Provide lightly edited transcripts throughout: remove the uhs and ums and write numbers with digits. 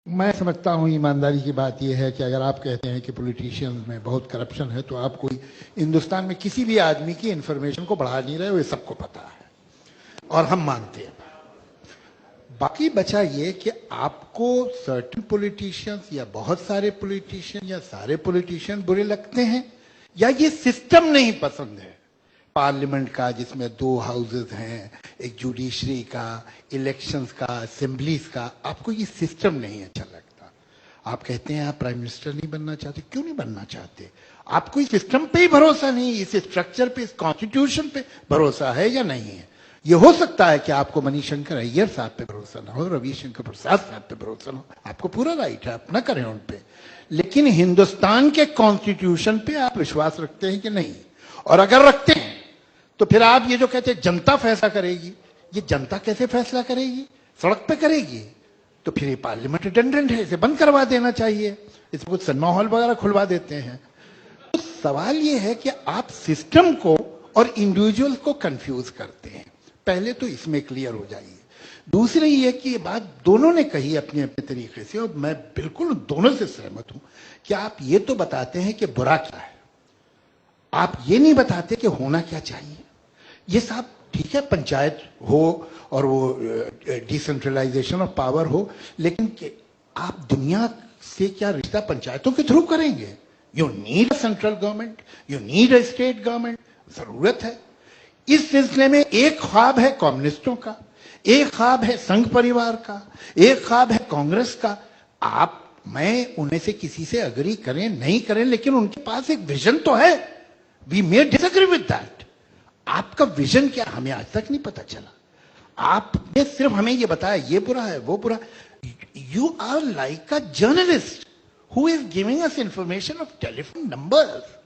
मैं समझता हूँ ईमानदारी की बात यह है कि अगर आप कहते हैं कि पॉलिटिशियंस में बहुत करप्शन है तो आप कोई हिंदुस्तान में किसी भी आदमी की इंफॉर्मेशन को बढ़ा नहीं रहे हो, ये सबको पता है और हम मानते हैं। बाकी बचा ये कि आपको सर्टेन पॉलिटिशियंस या बहुत सारे पॉलिटिशियन या सारे पॉलिटिशियन बुरे लगते हैं या ये सिस्टम नहीं पसंद है पार्लियामेंट का, जिसमें 2 हाउसेस हैं, एक जुडिशरी का, इलेक्शंस का, असेंबलीज का। आपको ये सिस्टम नहीं अच्छा लगता। आप कहते हैं आप प्राइम मिनिस्टर नहीं बनना चाहते। क्यों नहीं बनना चाहते? आपको इस सिस्टम पे ही भरोसा नहीं, इस स्ट्रक्चर पे, इस कॉन्स्टिट्यूशन पे भरोसा है या नहीं है? ये हो सकता है कि आपको मणिशंकर अय्यर साहब पे भरोसा ना हो, रविशंकर प्रसाद साहब पे भरोसा ना हो, आपको पूरा राइट है, आप ना करें उन पे, लेकिन हिंदुस्तान के कॉन्स्टिट्यूशन पे आप विश्वास रखते हैं कि नहीं? और अगर रखते हैं तो फिर आप ये जो कहते हैं जनता फैसला करेगी, ये जनता कैसे फैसला करेगी? सड़क पे करेगी। तो फिर ये पार्लियामेंट रिडंडेंट है, इसे बंद करवा देना चाहिए, इसमें कुछ सिनेमा हॉल वगैरह खुलवा देते हैं। तो सवाल ये है कि आप सिस्टम को और इंडिविजुअल को कंफ्यूज करते हैं। पहले तो इसमें क्लियर हो जाइए। दूसरी ये कि ये बात दोनों ने कही अपने अपने तरीके से, और मैं बिल्कुल दोनों से सहमत हूं कि आप ये तो बताते हैं कि बुरा क्या है, आप ये नहीं बताते कि होना क्या चाहिए। ये साहब ठीक है, पंचायत हो और वो डिसेंट्रलाइजेशन ऑफ पावर हो, लेकिन आप दुनिया से क्या रिश्ता पंचायतों के थ्रू करेंगे? You need a central government, you need a state government, जरूरत है। इस सिलसिले में एक ख्वाब है कम्युनिस्टों का, एक ख्वाब है संघ परिवार का, एक ख्वाब है कांग्रेस का। आप मैं उन्हें से किसी से अग्री करें नहीं करें, लेकिन उनके पास एक विजन तो है। We may disagree with that. आपका विजन क्या, हमें आज तक नहीं पता चला। आपने सिर्फ हमें ये बताया ये बुरा है वो बुरा। You are like a journalist who is giving us information of telephone numbers.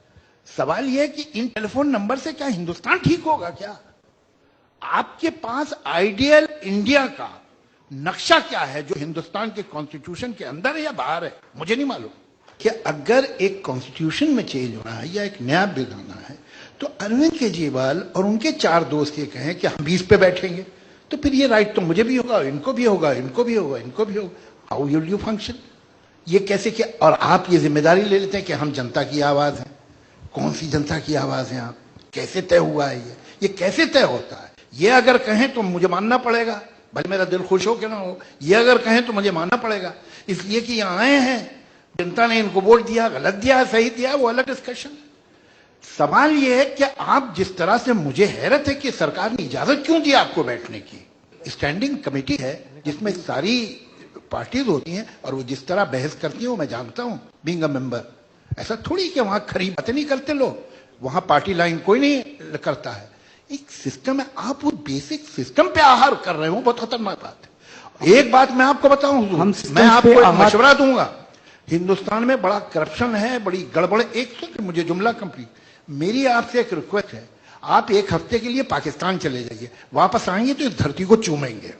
सवाल यह है कि इन टेलीफोन नंबर से क्या हिंदुस्तान ठीक होगा? क्या आपके पास आइडियल इंडिया का नक्शा क्या है जो हिंदुस्तान के कॉन्स्टिट्यूशन के अंदर है या बाहर है? मुझे नहीं मालूम। कि अगर एक कॉन्स्टिट्यूशन में चेंज होना है या एक नया बिल आना है तो अरविंद केजरीवाल और उनके 4 दोस्त ये कहें कि हम 20 पे बैठेंगे, तो फिर ये राइट तो मुझे भी होगा, इनको भी होगा, इनको भी होगा, इनको भी होगा। How will you function? ये कैसे किया? और आप ये जिम्मेदारी ले लेते हैं कि हम जनता की आवाज है। कौन सी जनता की आवाज है आप? कैसे तय हुआ है ये कैसे तय होता है? ये अगर कहें तो मुझे मानना पड़ेगा, भले मेरा दिल खुश हो कि ना हो। ये अगर कहें तो मुझे मानना पड़ेगा, इसलिए कि यहां आए हैं, जनता ने इनको वोट दिया, गलत दिया, सही दिया, वो अलग डिस्कशन। सवाल ये है कि आप जिस तरह से, मुझे हैरत है कि सरकार ने इजाजत क्यों दी आपको बैठने की। स्टैंडिंग कमेटी है जिसमें सारी पार्टीज होती हैं और वो जिस तरह बहस करती हैं वो मैं जानता हूं बीइंग अ मेंबर। ऐसा थोड़ी कि वहां खरी बातें नहीं करते लोग, वहां पार्टी लाइन कोई नहीं करता है। एक सिस्टम है, आप वो बेसिक सिस्टम पे आहार कर रहे हो, बहुत खतरनाक बात है। एक बात मैं आपको बताऊं, मैं आपको एक मशवरा दूंगा। हिंदुस्तान में बड़ा करप्शन है, बड़ी गड़बड़। एक मुझे जुमला कंप्लीट, मेरी आपसे एक रिक्वेस्ट है, आप 1 हफ्ते के लिए पाकिस्तान चले जाइए, वापस आएंगे तो इस धरती को चूमेंगे।